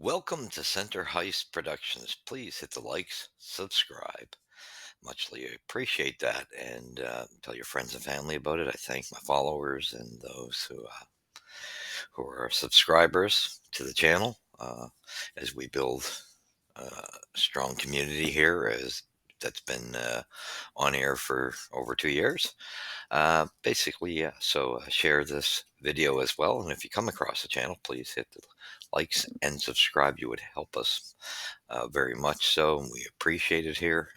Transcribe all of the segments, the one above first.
Welcome to Center Heist Productions. Please hit the likes, subscribe. Muchly appreciate that. And tell your friends and family about it. I thank my followers and those who are subscribers to the channel as we build a strong community here as that's been on air for over 2 years. Basically, yeah. So share this video as well. And if you come across the channel, please hit the likes and subscribe. You would help us very much so. And we appreciate it here.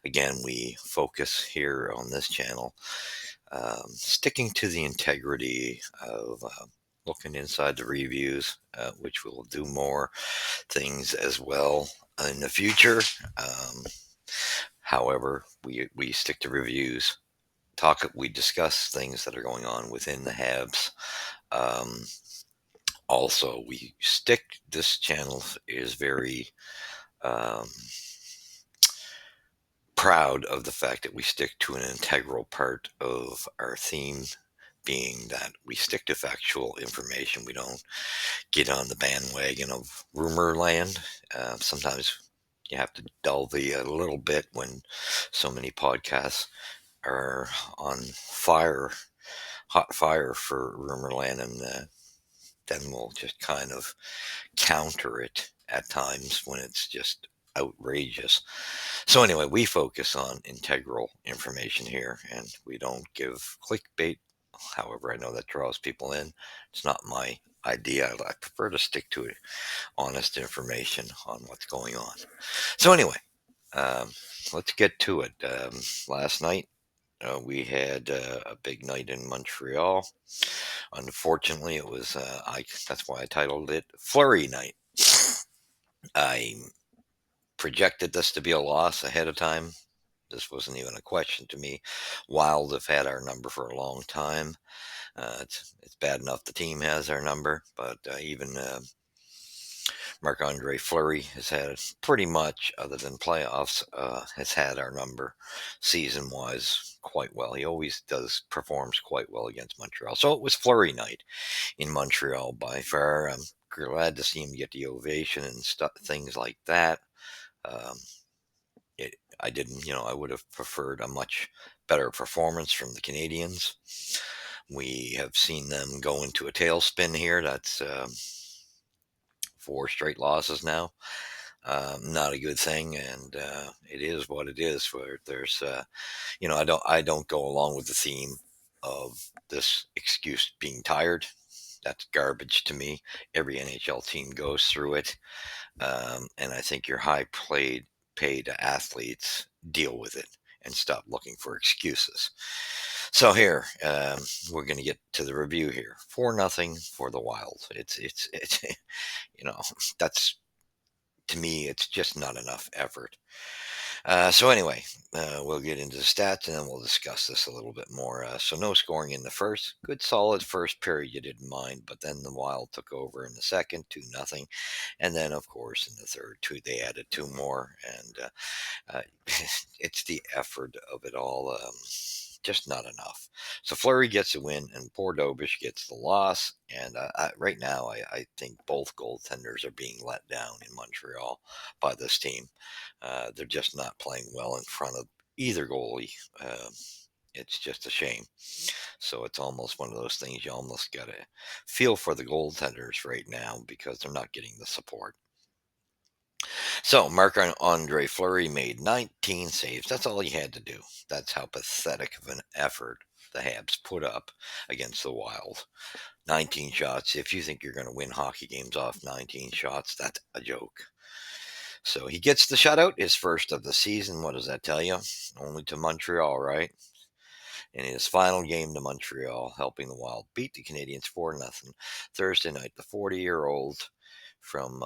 Again, we focus here on this channel, sticking to the integrity of looking inside the reviews, which we'll do more things as well in the future. Um, However, we stick to reviews. We discuss things that are going on within the Habs. Um, Also, we stick. This channel is very um, proud of the fact that we stick to an integral part of our theme, being that we stick to factual information. We don't get on the bandwagon of rumor land. Sometimes you have to a little bit when so many podcasts are on fire, hot fire for rumor land, and then we'll just kind of counter it at times when it's just outrageous. So anyway, we focus on integral information here, and we don't give clickbait. However, I know that draws people in. It's not my idea. I prefer to stick to honest information on what's going on. So anyway, um, let's get to it. Last night we had a big night in Montreal. Unfortunately, it was that's why I titled it Flurry Night. I projected this to be a loss ahead of time. This wasn't even a question to me. Wild have had our number for a long time. It's bad enough the team has our number, but even Marc-Andre Fleury has had pretty much, other than playoffs, has had our number season-wise quite well. He always performs quite well against Montreal. So it was Fleury night in Montreal by far. I'm glad to see him get the ovation and things like that. Um, I didn't, I would have preferred a much better performance from the Canadians. We have seen them go into a tailspin here. That's four straight losses now. Not a good thing, and it is what it is. Where there's, I don't go along with the theme of this excuse being tired. That's garbage to me. Every NHL team goes through it. And I think your paid athletes deal with it and stop looking for excuses. So here, we're going to get to the review here. 4-0 for the Wild. It's you know, that's to me, it's just not enough effort. So anyway, we'll get into the stats and then we'll discuss this a little bit more. So no scoring in the first. Good solid first period you didn't mind, but then the Wild took over in the second, 2-0. And then, of course, in the third, they added two more. And it's the effort of it all. Just not enough. So Fleury gets a win, and poor Dobish gets the loss. And right now, I think both goaltenders are being let down in Montreal by this team. They're just not playing well in front of either goalie. It's just a shame. So it's almost one of those things you almost got to feel for the goaltenders right now because they're not getting the support. So Marc-Andre Fleury made 19 saves. That's all he had to do. That's how pathetic of an effort the Habs put up against the Wild. 19 shots. If you think you're going to win hockey games off 19 shots, that's a joke. So he gets the shutout, his first of the season. What does that tell you? Only to Montreal, right? In his final game to Montreal, helping the Wild beat the Canadiens 4-0 Thursday night. The 40-year-old from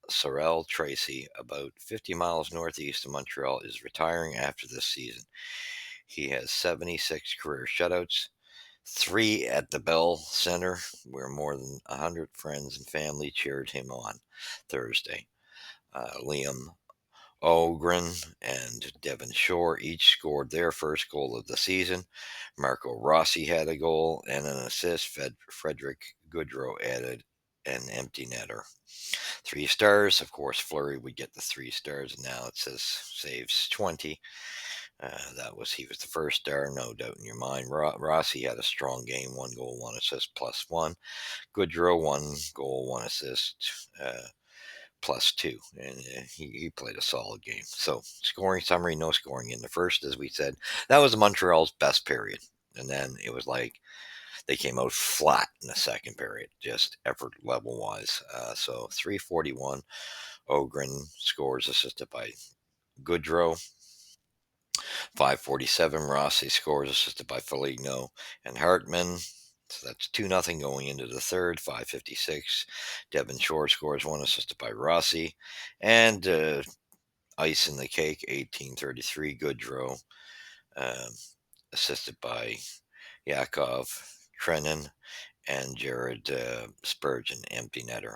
Sorel Tracy, about 50 miles northeast of Montreal, is retiring after this season. He has 76 career shutouts, 3 at the Bell Center, where more than 100 friends and family cheered him on Thursday. Liam Ogren and Devon Shore each scored their first goal of the season. Marco Rossi had a goal and an assist. Frederick Goodrow added an empty netter. 3 stars, of course, Fleury would get the 3 stars. Now it says saves 20. He was the first star, no doubt in your mind. Rossi had a strong game, 1 goal, 1 assist, +1. Goodrow, 1 goal, 1 assist, +2, and he played a solid game. So scoring summary, no scoring in the first, as we said. That was Montreal's best period, and then it was like they came out flat in the second period, just effort level wise. So 341. Ogren scores, assisted by Goodrow. 547. Rossi scores, assisted by Foligno and Hartman. So that's 2-0 going into the third. 556. Devon Shore scores one, assisted by Rossi. And ice in the cake, 1833. Goodrow, um, assisted by Yakov, Trenin, and Jared Spurgeon, empty netter.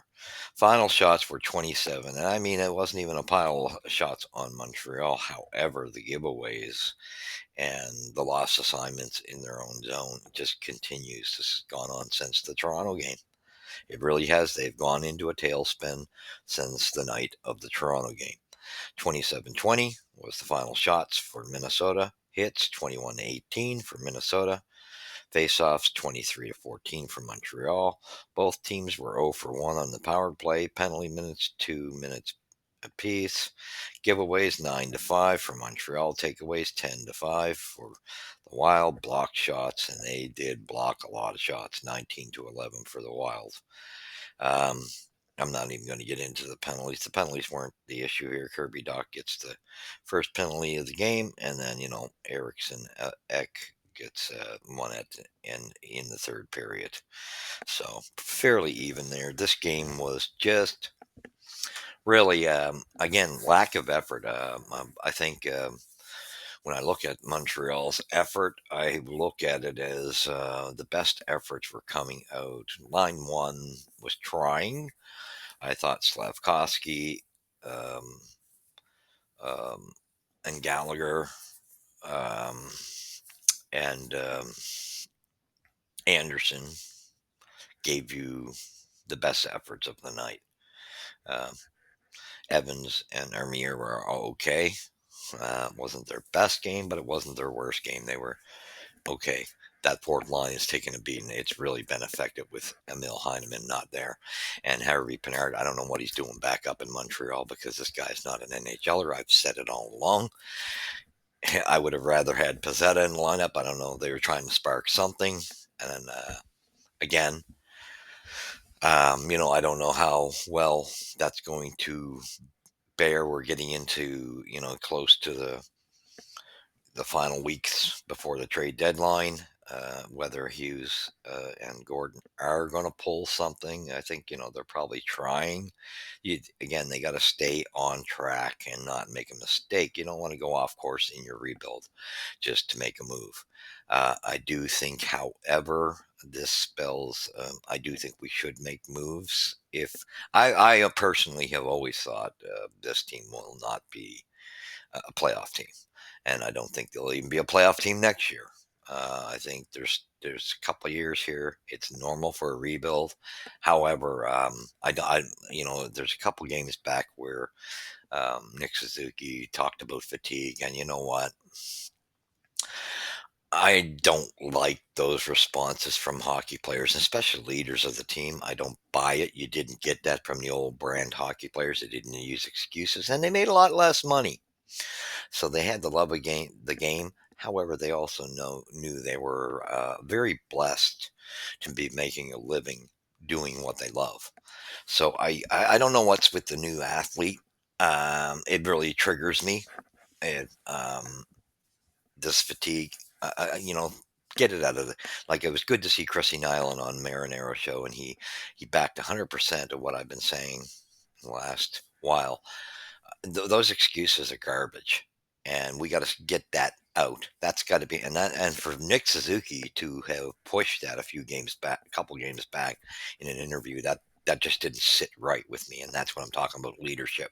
Final shots were 27. And I mean, it wasn't even a pile of shots on Montreal. However, the giveaways and the lost assignments in their own zone just continues. This has gone on since the Toronto game. It really has. They've gone into a tailspin since the night of the Toronto game. 27-20 was the final shots for Minnesota. Hits 21-18 for Minnesota. Faceoffs 23-14 for Montreal. Both teams were 0 for 1 on the power play. Penalty minutes 2 minutes apiece. Giveaways 9-5 for Montreal. Takeaways 10-5 for the Wild. Blocked shots, and they did block a lot of shots. 19-11 for the Wild. Um, I'm not even going to get into the penalties. The penalties weren't the issue here. Kirby Doc gets the first penalty of the game, and then Erickson Eck gets one in the third period. So fairly even there. This game was just really, again, lack of effort. I think when I look at Montreal's effort, I look at it as the best efforts were coming out. Line one was trying. I thought Slavkovsky um, um, and Gallagher um, and Anderson gave you the best efforts of the night. Um, Evans and Armia were all okay. Wasn't their best game, but it wasn't their worst game. They were okay. That fourth line is taking a beating. It's really been effective with Emil Heineman not there. And Harvey Pinard, I don't know what he's doing back up in Montreal, because this guy's not an NHLer. I've said it all along. I would have rather had Pizzetta in the lineup. I don't know. They were trying to spark something. And again, I don't know how well that's going to bear. We're getting into, close to the final weeks before the trade deadline, whether Hughes and Gordon are going to pull something. I think, they're probably trying. Again, they got to stay on track and not make a mistake. You don't want to go off course in your rebuild just to make a move. I do think, however, this spells, I do think we should make moves. If I personally have always thought this team will not be a playoff team, and I don't think they'll even be a playoff team next year. I think there's a couple of years here. It's normal for a rebuild. However, there's a couple games back where Nick Suzuki talked about fatigue, and you know what? I don't like those responses from hockey players, especially leaders of the team. I don't buy it. You didn't get that from the old brand hockey players. They didn't use excuses, and they made a lot less money. So they had to love the game. However, they also knew they were very blessed to be making a living doing what they love. So I don't know what's with the new athlete. It really triggers me. This fatigue. Get it out of the, like, it was good to see Chrissy Nyland on Marinero show, and he backed 100% of what I've been saying the last while. Those excuses are garbage, and we got to get that out. That's got to be, and for Nick Suzuki to have pushed that a couple games back in an interview, that just didn't sit right with me, and that's what I'm talking about, leadership.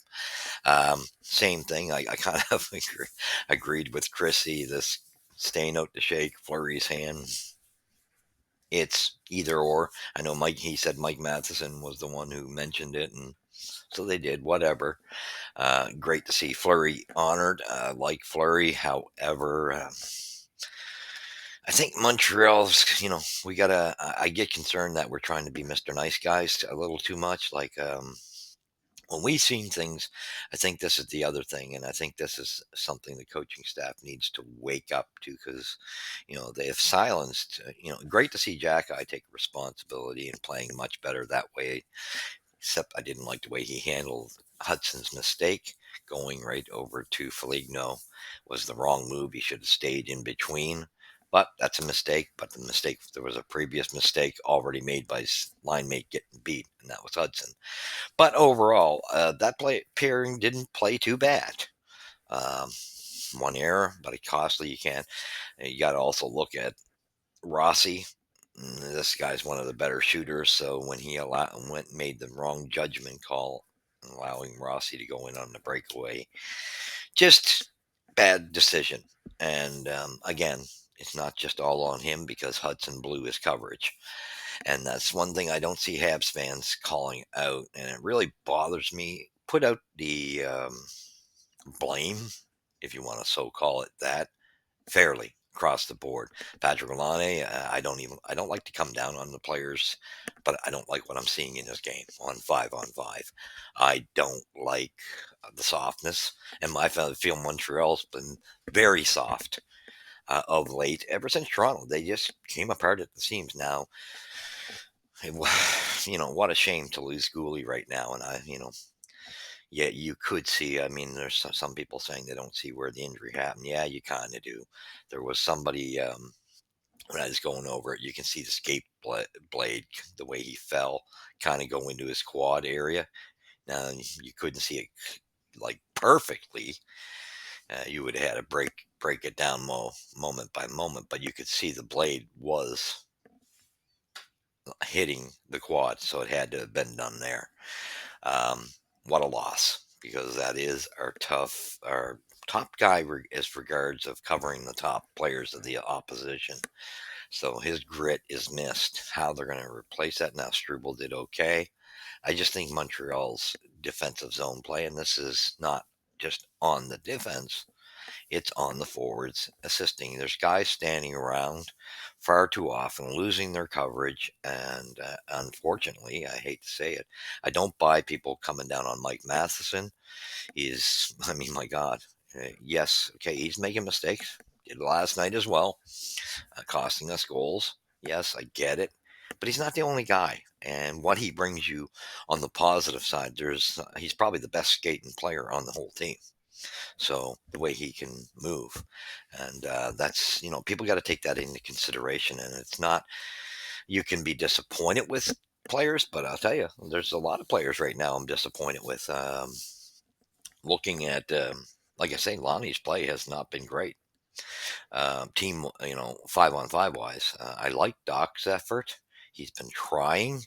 Same thing. I kind of agreed with Chrissy. This staying out to shake Fleury's hand. It's either or. I know he said Mike Matheson was the one who mentioned it, and so they did, whatever. Great to see Fleury honored, like Fleury. However, I think Montreal's, we gotta, I get concerned that we're trying to be Mr. Nice Guys a little too much. Like, when we've seen things, I think this is the other thing, and I think this is something the coaching staff needs to wake up to, because they have silenced. Great to see Jack I take responsibility and playing much better that way. Except I didn't like the way he handled Hudson's mistake. Going right over to Feligno was the wrong move. He should have stayed in between. But that's a mistake. But the mistake, there was a previous mistake already made by his line mate getting beat, and that was Hudson. But overall, that pairing didn't play too bad. Um, One error, but a costly. You got to also look at Rossi. This guy's one of the better shooters. So when he made the wrong judgment call, allowing Rossi to go in on the breakaway, just bad decision. And again, it's not just all on him, because Hudson blew his coverage. And that's one thing I don't see Habs fans calling out, and it really bothers me. Put out the blame, if you want to so call it that, fairly across the board. Patrick Laine, I don't like to come down on the players, but I don't like what I'm seeing in this game on 5-on-5. I don't like the softness, and I feel Montreal's been very soft of late, ever since Toronto. They just came apart at the seams. Now, what a shame to lose Gooley right now. And yeah, you could see. I mean, there's some people saying they don't see where the injury happened. Yeah, you kind of do. There was somebody, when I was going over it, you can see the blade, the way he fell, kind of go into his quad area. Now, you couldn't see it like perfectly. You would have had to break it down moment by moment, but you could see the blade was hitting the quad, so it had to have been done there. Um, what a loss, because that is our top guy as regards of covering the top players of the opposition. So his grit is missed. How they're going to replace that now? Struble did okay. I just think Montreal's defensive zone play, and this is not just on the defense, it's on the forwards assisting. There's guys standing around far too often, losing their coverage. And unfortunately, I hate to say it, I don't buy people coming down on Mike Matheson. I mean, my God. Yes, okay, he's making mistakes. Did last night as well, costing us goals. Yes, I get it. But he's not the only guy. And what he brings you on the positive side, he's probably the best skating player on the whole team. So the way he can move, and that's people got to take that into consideration. And it's not, you can be disappointed with players, but I'll tell you, there's a lot of players right now I'm disappointed with. Looking at, like I say, Lonnie's play has not been great. Team, 5-on-5 wise, I like Doc's effort. He's been trying.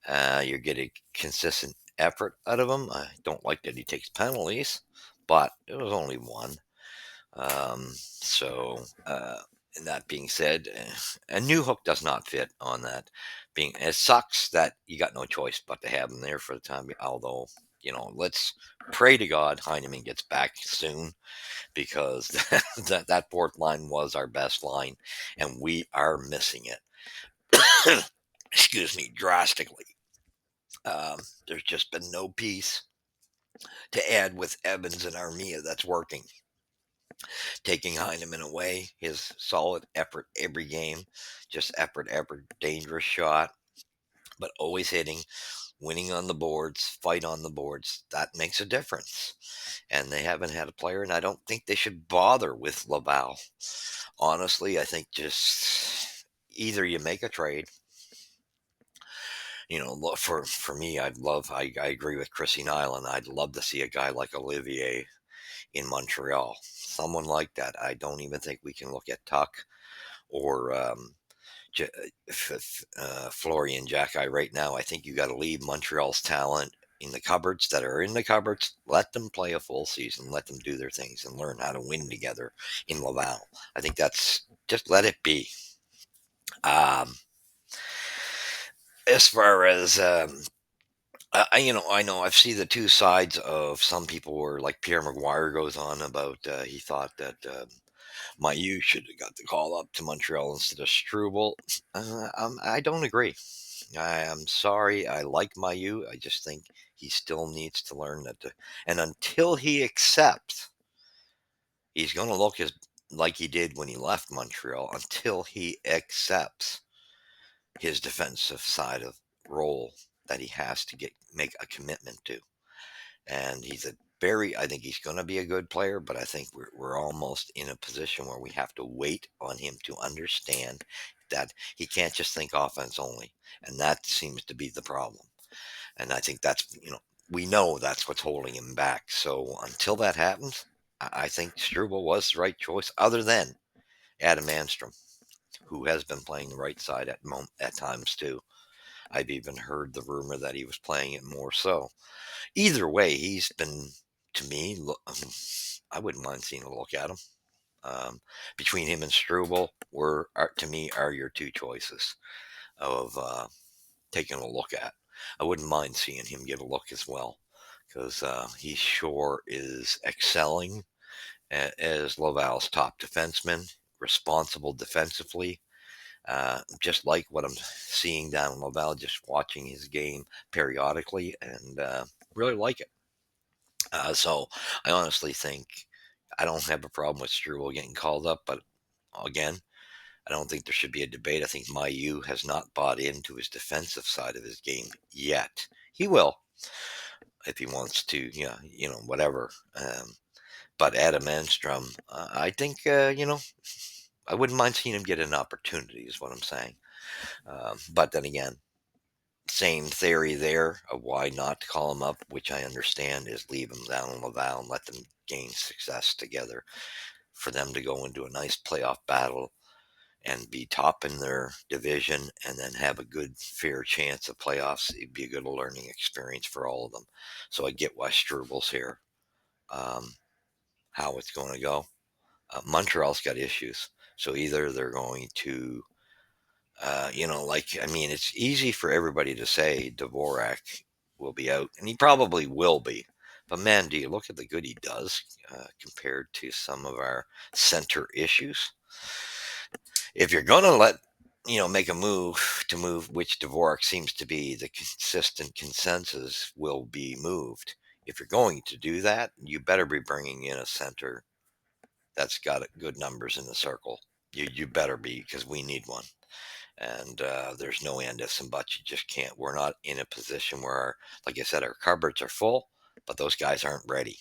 You're getting consistent effort out of him. I don't like that he takes penalties, but it was only one. And that being said, a new hook does not fit on that. It sucks that you got no choice but to have him there for the time. Although, let's pray to God Heineman gets back soon, because that fourth line was our best line, and we are missing it. Excuse me, drastically. There's just been no piece to add with Evans and Armia that's working. Taking Heineman away, his solid effort every game, just effort, dangerous shot, but always hitting, winning on the boards, fight on the boards. That makes a difference. And they haven't had a player, and I don't think they should bother with Laval. Honestly, I think just either you make a trade. For me, I agree with Chrissy Nyland. I'd love to see a guy like Olivier in Montreal. Someone like that. I don't even think we can look at Tuck or Fleury and Jacky right now. I think you got to leave Montreal's talent in the cupboards that are in the cupboards. Let them play a full season. Let them do their things and learn how to win together in Laval. I think that's just let it be. Um, as far as I know I've seen the two sides of some people where like Pierre Maguire goes on about he thought that Mayu should have got the call up to Montreal instead of Struble. I don't agree. I am sorry. I like Mayu. I just think he still needs to learn that. And until he accepts, he's going to look as like he did when he left Montreal. Until he accepts his defensive side of role that he has to make a commitment to. And he's a very I think he's going to be a good player, but I think we're almost in a position where we have to wait on him to understand that he can't just think offense only, and that seems to be the problem. And I think that's we know that's what's holding him back. So until that happens, I think Struble was the right choice, other than Adam Anstrom, who has been playing the right side at times too. I've even heard the rumor that he was playing it more so. Either way, he's been to me. I wouldn't mind seeing a look at him. Between him and Struble, to me are your two choices of taking a look at. I wouldn't mind seeing him get a look as well, because he sure is excelling as Laval's top defenseman, responsible defensively. Just like what I'm seeing down in Laval, just watching his game periodically, and really like it. So I honestly think I don't have a problem with Struble getting called up, but again, I don't think there should be a debate. I think Mayu has not bought into his defensive side of his game yet. He will if he wants to, whatever. But Adam Enstrom, I think, I wouldn't mind seeing him get an opportunity, is what I'm saying. But then again, same theory there of why not to call him up, which I understand is leave him down in Laval and let them gain success together for them to go into a nice playoff battle and be top in their division and then have a good fair chance of playoffs. It'd be a good learning experience for all of them. So I get why Struble's here. Um, how it's going to go. Montreal's got issues. So either they're going to I mean, it's easy for everybody to say Dvorak will be out, and he probably will be. But man, do you look at the good he does compared to some of our center issues? If you're going to make a move to move, which Dvorak seems to be the consistent consensus will be moved. If you're going to do that, you better be bringing in a center that's got good numbers in the circle. You better be, because we need one. And there's no and ifs and buts. You just can't. We're not in a position where, like I said, our cupboards are full, but those guys aren't ready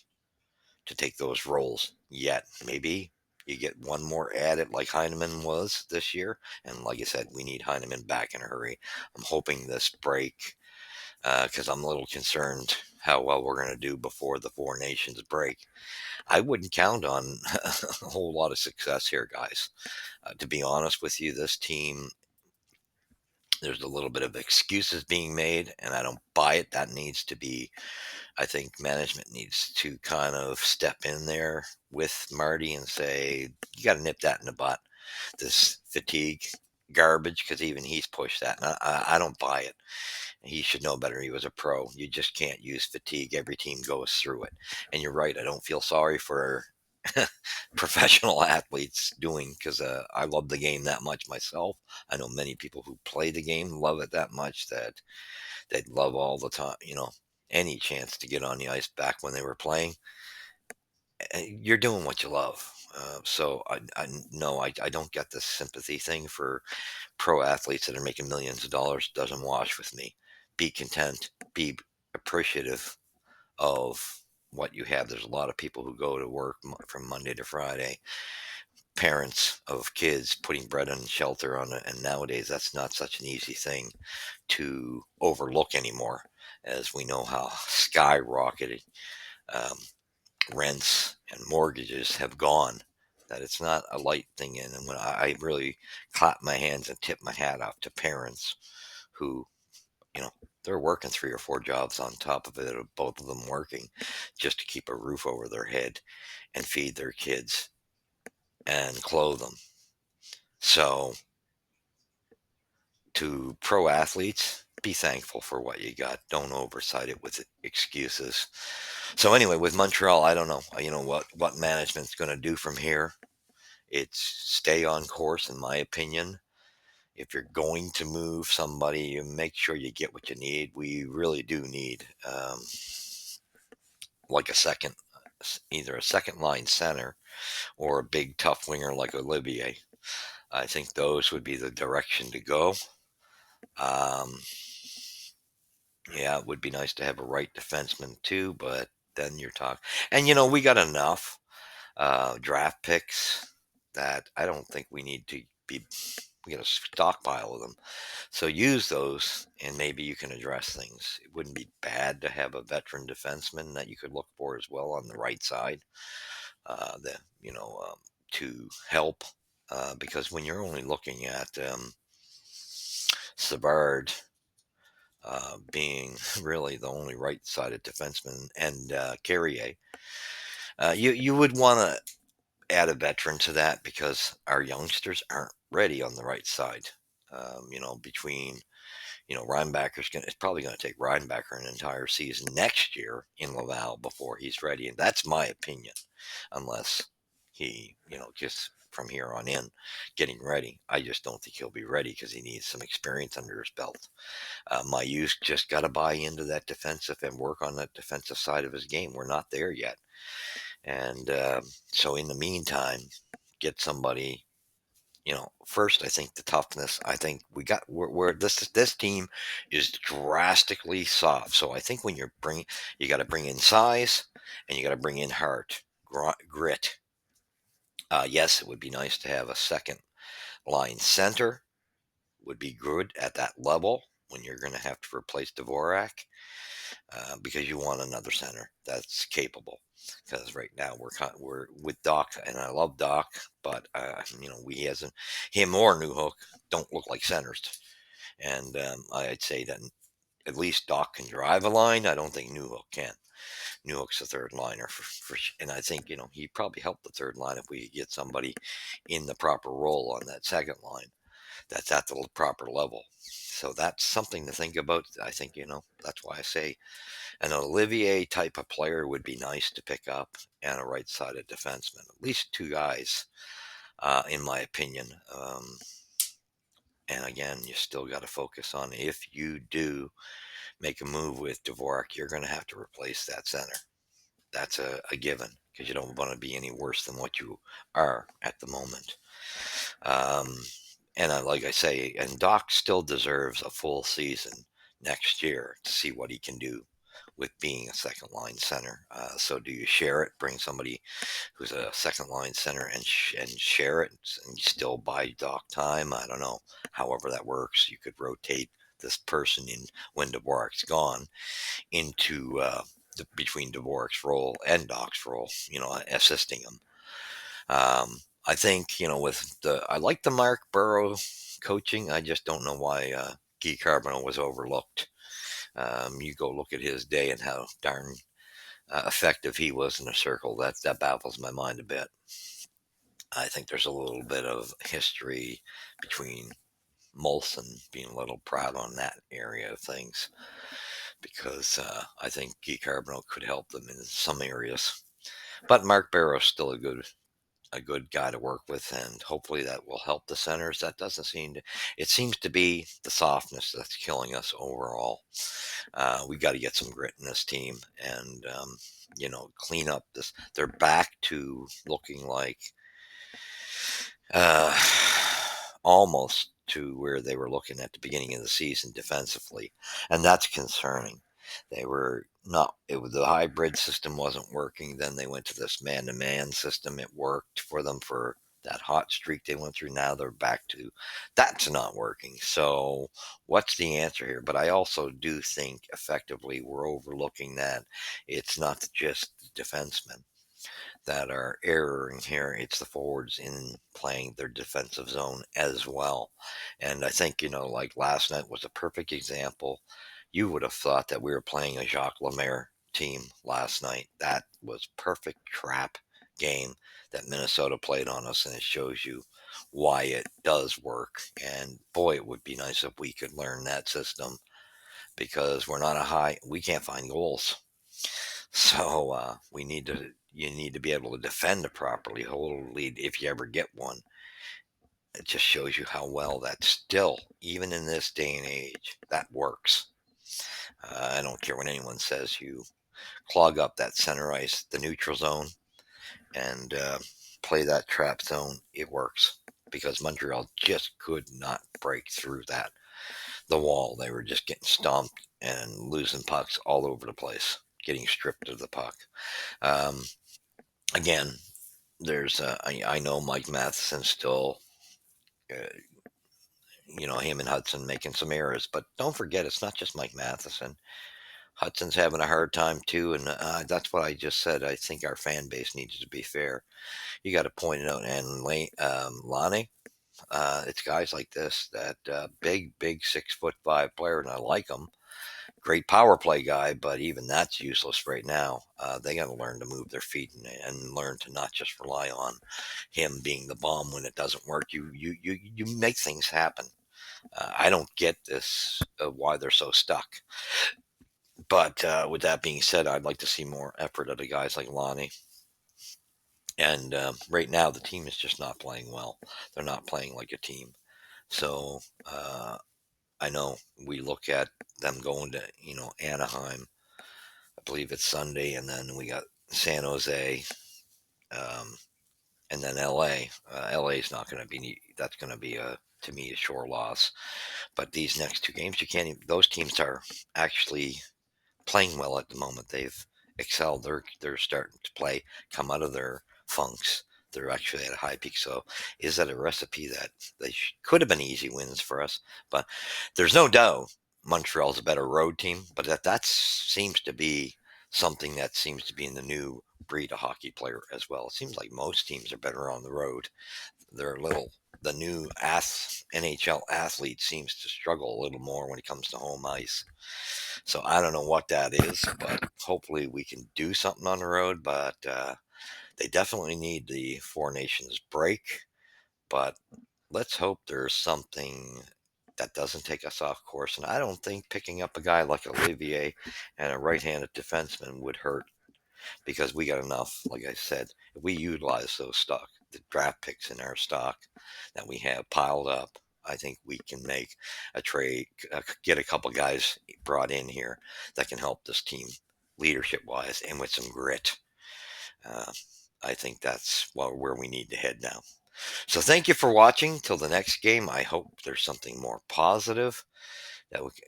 to take those roles yet. Maybe you get one more at it like Heineman was this year. And like I said, we need Heineman back in a hurry. I'm hoping this break, because I'm a little concerned how well we're going to do before the Four Nations break. I wouldn't count on a whole lot of success here, guys. To be honest with you, this team, there's a little bit of excuses being made, and I don't buy it. That needs to be, I think management needs to kind of step in there with Marty and say, you got to nip that in the butt, this fatigue garbage, because even he's pushed that. And I don't buy it. He should know better. He was a pro. You just can't use fatigue. Every team goes through it. And you're right. I don't feel sorry for professional athletes doing, because I love the game that much myself. I know many people who play the game love it that much that they'd love all the time, any chance to get on the ice back when they were playing. You're doing what you love. So I no, I don't get this sympathy thing for pro athletes that are making millions of dollars. Doesn't wash with me. Be content. Be appreciative of what you have. There's a lot of people who go to work from Monday to Friday, parents of kids putting bread and shelter on it. And nowadays, that's not such an easy thing to overlook anymore, as we know how skyrocketed um, rents and mortgages have gone. That it's not a light thing. And when I really clap my hands and tip my hat off to parents who, you know, they're working three or four jobs on top of it, both of them working just to keep a roof over their head and feed their kids and clothe them. So to pro athletes, be thankful for what you got. Don't oversight it with excuses. So anyway, with Montreal, I don't know. What management's going to do from here. It's stay on course, in my opinion. If you're going to move somebody, you make sure you get what you need. We really do need like a second, either a second line center or a big tough winger like Olivier. I think those would be the direction to go. Um, yeah, it would be nice to have a right defenseman too, but then you're talking, and we got enough draft picks that I don't think we need to be. We got a stockpile of them. So use those, and maybe you can address things. It wouldn't be bad to have a veteran defenseman that you could look for as well on the right side, the to help. Because when you're only looking at Savard being really the only right-sided defenseman and Carrier, you would want to add a veteran to that because our youngsters aren't ready on the right side. Between Reinbacker's it's probably going to take Reinbacker an entire season next year in Laval before he's ready, and that's my opinion. Unless he, just from here on in, getting ready. I just don't think he'll be ready because he needs some experience under his belt. My youth just got to buy into that defensive and work on that defensive side of his game. We're not there yet, and so in the meantime, get somebody. First, I think the toughness. I think we're this team is drastically soft. So I think when you got to bring in size and you got to bring in heart, grit. Yes, it would be nice to have a second line center. Would be good at that level when you're going to have to replace Dvorak, because you want another center that's capable. Because right now we're with Doc, and I love Doc, but we hasn't him or Newhook don't look like centers, and I'd say that at least Doc can drive a line. I don't think Newhook can. Newhook's the third liner and I think he'd probably help the third line if we could get somebody in the proper role on that second line that's at the proper level. So that's something to think about. I think that's why I say an Olivier type of player would be nice to pick up, and a right-sided defenseman. At least two guys, in my opinion. And again, you still got to focus on if you do make a move with Dvorak, you're going to have to replace that center. That's a given because you don't want to be any worse than what you are at the moment. Um, and like I say, and Doc still deserves a full season next year to see what he can do with being a second line center. So do you share it? Bring somebody who's a second line center and share it, and you still buy Doc time. I don't know. However that works, you could rotate this person in when Dvorak's gone into between Dvorak's role and Doc's role. Assisting him. I think with I like the Mark Burrow coaching. I just don't know why Guy Carbonneau was overlooked. You go look at his day and how darn effective he was in a circle. That baffles my mind a bit. I think there's a little bit of history between Molson being a little proud on that area of things because I think Guy Carbonneau could help them in some areas. But Mark Barrow's still a good guy to work with, and hopefully that will help the centers. That doesn't seem to. It seems to be the softness that's killing us overall. We got to get some grit in this team, and clean up this. They're back to looking like uh, almost to where they were looking at the beginning of the season defensively, and that's concerning. They were not. The hybrid system wasn't working. Then they went to this man-to-man system. It worked for them for that hot streak they went through. Now they're back to that's not working. So what's the answer here? But I also do think effectively we're overlooking that it's not just the defensemen that are erroring here. It's the forwards in playing their defensive zone as well. And I think, like last night was a perfect example. You would have thought that we were playing a Jacques Lemaire team last night. That was perfect trap game that Minnesota played on us, and it shows you why it does work. And boy, it would be nice if we could learn that system because we can't find goals. So you need to be able to defend it properly, hold a lead if you ever get one. It just shows you how well that still, even in this day and age, that works. I don't care what anyone says. You clog up that center ice, the neutral zone, and play that trap zone. It works because Montreal just could not break through the wall. They were just getting stomped and losing pucks all over the place, getting stripped of the puck. Um, Again, I know Mike Matheson still, uh, him and Hudson making some errors, but don't forget it's not just Mike Matheson. Hudson's having a hard time too, and that's what I just said. I think our fan base needs to be fair. You got to point it out. And Lonnie, it's guys like this that big 6'5" player, and I like him. Great power play guy, but even that's useless right now. They got to learn to move their feet and learn to not just rely on him being the bomb when it doesn't work. You make things happen. I don't get this why they're so stuck. But with that being said, I'd like to see more effort out of guys like Lonnie. And right now, the team is just not playing well. They're not playing like a team. So I know we look at them going to Anaheim. I believe it's Sunday, and then we got San Jose, um, and then L.A. L.A. is not going to be. That's going to be to me a sure loss. But these next two games, you can't. Even, those teams are actually playing well at the moment. They've excelled. They're starting to play, come out of their funks. They're actually at a high peak. So, is that a recipe that could have been easy wins for us? But there's no doubt Montreal's a better road team. But that seems to be something that seems to be in the new breed of hockey player as well. It seems like most teams are better on the road. They're a little. The new NHL athlete seems to struggle a little more when it comes to home ice. So I don't know what that is, but hopefully we can do something on the road. But they definitely need the Four Nations break. But let's hope there's something that doesn't take us off course. And I don't think picking up a guy like Olivier and a right-handed defenseman would hurt because we got enough. Like I said, if we utilize the draft picks in our stock that we have piled up, I think we can make a trade, get a couple guys brought in here that can help this team leadership wise and with some grit. Uh, I think that's where we need to head now. So thank you for watching. Till the next game, I hope there's something more positive.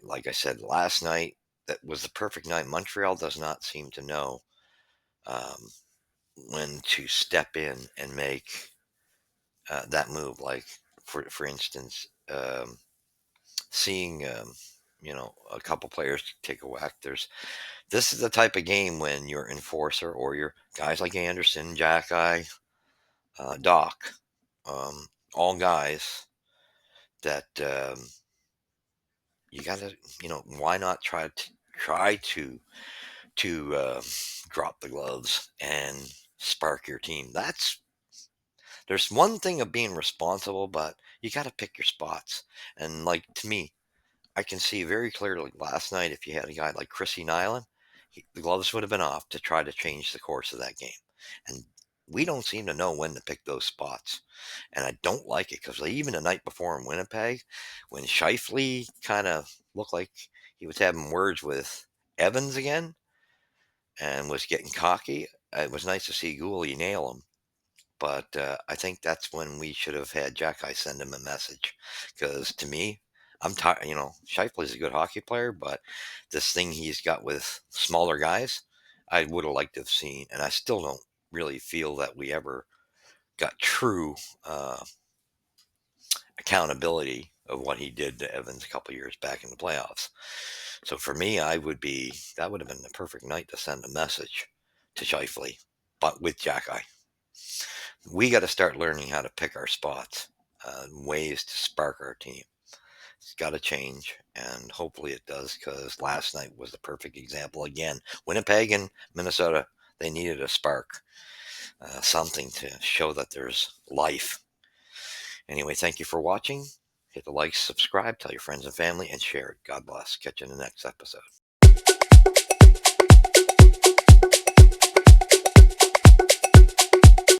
Like I said last night, that was the perfect night. Montreal does not seem to know um, when to step in and make that move. Like for instance, seeing a couple players take a whack. This is the type of game when your enforcer or your guys like Anderson, Jackeye, Doc, um, all guys that you got to why not try to drop the gloves and spark your team. There's one thing of being responsible, but you got to pick your spots. And like to me, I can see very clearly last night if you had a guy like Chrissy Nyland, the gloves would have been off to try to change the course of that game. And we don't seem to know when to pick those spots. And I don't like it because even the night before in Winnipeg, when Shifley kind of looked like he was having words with Evans again and was getting cocky, it was nice to see Gooley nail him. But I think that's when we should have had Jackeye send him a message. Because to me, I'm tired. Shifley's a good hockey player, but this thing he's got with smaller guys, I would have liked to have seen. And I still don't really feel that we ever got true accountability of what he did to Evans a couple years back in the playoffs. So for me, that would have been the perfect night to send a message to Shifley, but with Jackeye. We got to start learning how to pick our spots, ways to spark our team. It's got to change, and hopefully it does because last night was the perfect example. Again, Winnipeg and Minnesota, they needed a spark, something to show that there's life. Anyway, thank you for watching. Hit the like, subscribe, tell your friends and family, and share it. God bless. Catch you in the next episode.